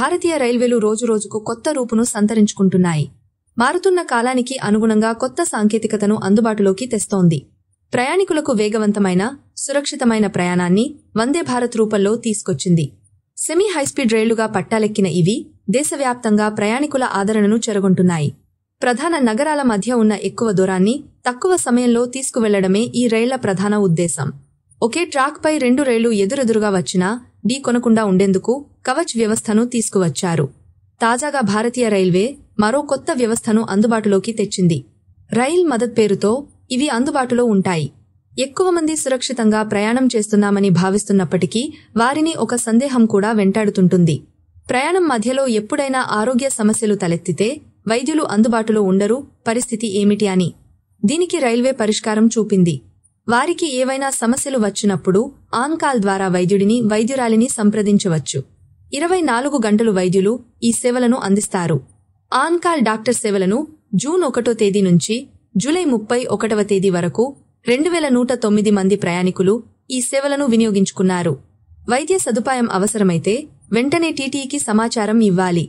భారతీయ రైల్వేలు రోజురోజుకు కొత్త రూపును సంతరించుకుంటున్నాయి. మారుతున్న కాలానికి అనుగుణంగా కొత్త సాంకేతికతను అందుబాటులోకి తెస్తోంది. ప్రయాణికులకు వేగవంతమైన, సురక్షితమైన ప్రయాణాన్ని వందే భారత్ రూపంలో తీసుకొచ్చింది. సెమీ హైస్పీడ్ రైళ్లుగా పట్టాలెక్కిన ఇవి దేశవ్యాప్తంగా ప్రయాణికుల ఆదరణను చెరగొంటున్నాయి. ప్రధాన నగరాల మధ్య ఉన్న ఎక్కువ దూరాన్ని తక్కువ సమయంలో తీసుకువెళ్లడమే ఈ రైళ్ల ప్రధాన ఉద్దేశం. ఒకే ట్రాక్పై 2 రైళ్లు ఎదురెదురుగా వచ్చినా ఢీ కొనకుండా ఉండేందుకు కవచ్ వ్యవస్థను తీసుకువచ్చారు. తాజాగా భారతీయ రైల్వే మరో కొత్త వ్యవస్థను అందుబాటులోకి తెచ్చింది. రైల్ మదద్ పేరుతో ఇవి అందుబాటులో ఉంటాయి. ఎక్కువ మంది సురక్షితంగా ప్రయాణం చేస్తున్నామని భావిస్తున్నప్పటికీ వారిని ఒక సందేహం కూడా వెంటాడుతుంటుంది. ప్రయాణం మధ్యలో ఎప్పుడైనా ఆరోగ్య సమస్యలు తలెత్తితే వైద్యులు అందుబాటులో ఉండరు, పరిస్థితి ఏమిటి అని. దీనికి రైల్వే పరిష్కారం చూపింది. వారికి ఏవైనా సమస్యలు వచ్చినప్పుడు ఆన్ కాల్ ద్వారా వైద్యుడిని, వైద్యురాలిని సంప్రదించవచ్చు. 24 గంటలు వైద్యులు ఈ సేవలను అందిస్తారు. ఆన్ కాల్ డాక్టర్ సేవలను జూన్ 1వ తేదీ నుంచి జూలై 31వ తేదీ వరకు 2109 మంది ప్రయాణికులు ఈ సేవలను వినియోగించుకున్నారు. వైద్య సదుపాయం అవసరమైతే వెంటనే టీటీఈకి సమాచారం ఇవ్వాలి.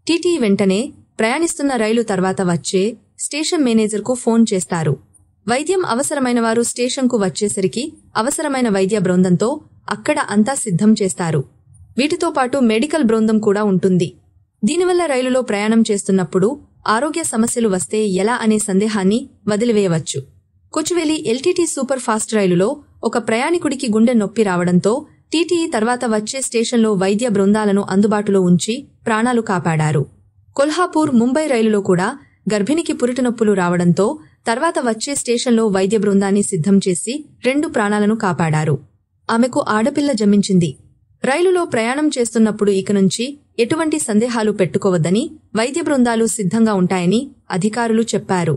టీటీఈ వెంటనే ప్రయాణిస్తున్న రైలు తర్వాత వచ్చే స్టేషన్ మేనేజర్కు ఫోన్ చేస్తారు. వైద్యం అవసరమైన వారు స్టేషన్కు వచ్చేసరికి అవసరమైన వైద్య బృందంతో అక్కడ అంతా సిద్ధం చేస్తారు. వీటితో పాటు మెడికల్ బృందం కూడా ఉంటుంది. దీనివల్ల రైలులో ప్రయాణం చేస్తున్నప్పుడు ఆరోగ్య సమస్యలు వస్తే ఎలా అనే సందేహాన్ని వదిలివేయవచ్చు. కొచువేలి ఎల్టీటీ సూపర్ ఫాస్ట్ రైలులో ఒక ప్రయాణికుడికి గుండె నొప్పి రావడంతో టీటీఈ తర్వాత వచ్చే స్టేషన్లో వైద్య బృందాలను అందుబాటులో ఉంచి ప్రాణాలు కాపాడారు. కొల్హాపూర్ ముంబై రైలులో కూడా గర్భిణికి పురిటినొప్పులు రావడంతో తర్వాత వచ్చే స్టేషన్లో వైద్య బృందాన్ని సిద్ధం చేసి 2 ప్రాణాలను కాపాడారు. ఆమెకు ఆడపిల్ల జన్మించింది. రైలులో ప్రయాణం చేస్తున్నప్పుడు ఇక నుంచి ఎటువంటి సందేహాలు పెట్టుకోవద్దని వైద్య బృందాలు సిద్ధంగా ఉంటాయని అధికారులు చెప్పారు.